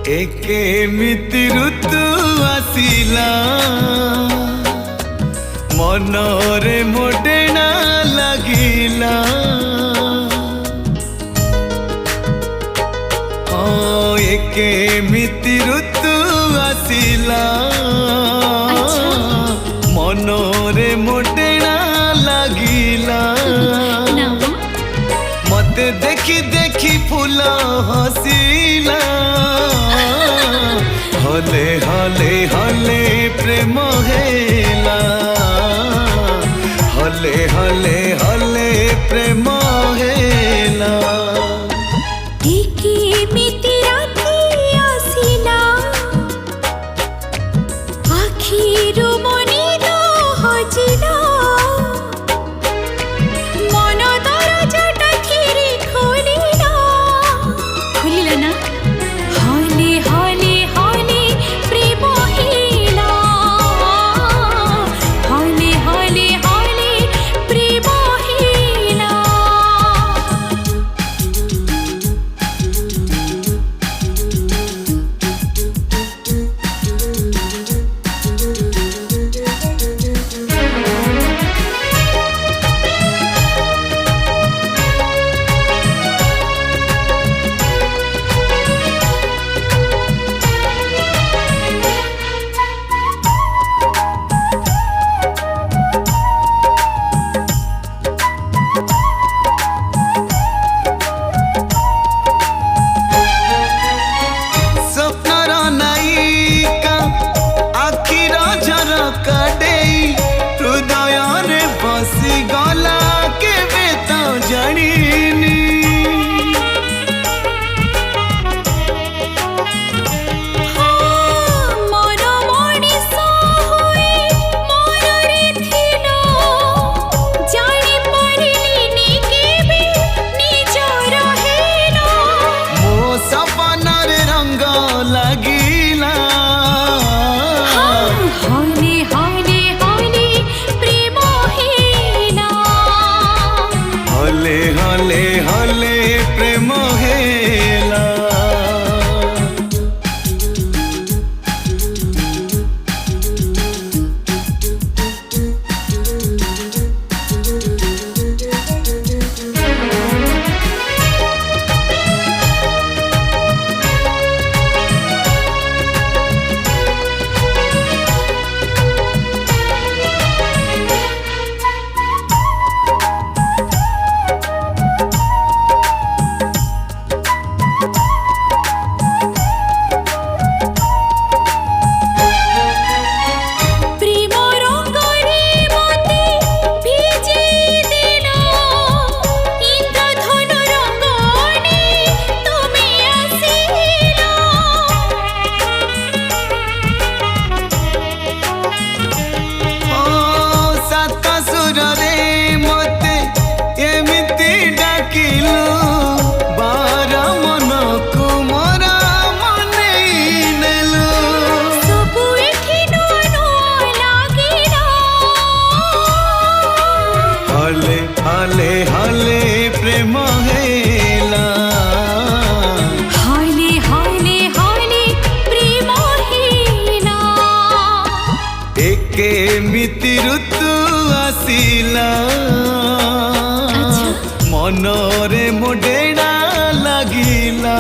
केमिति ऋतु आसिला मनरे मोडेना लागिला केमिति ऋतु आसिला मनरे मोडेना लागिला मते देखी देखी फूल हसीला हले हले हले प्रेम हेला हले हले हले प्रेम हेला आखिरु मनी तो हजिला मन दरजाटा खिरी खोलिला ना हले हले हले प्रेम हेला हले हले हले प्रेम हेला हले हले प्रेम हेला हले हले हले प्रेम हेला हले हले हले प्रेम हेला केमिति ऋतु आसिला मनरे मोडेना लागिला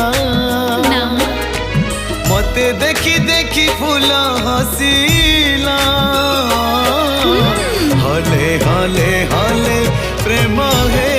मते देखी देखी फूल हसीला हले हले हले प्रेम है।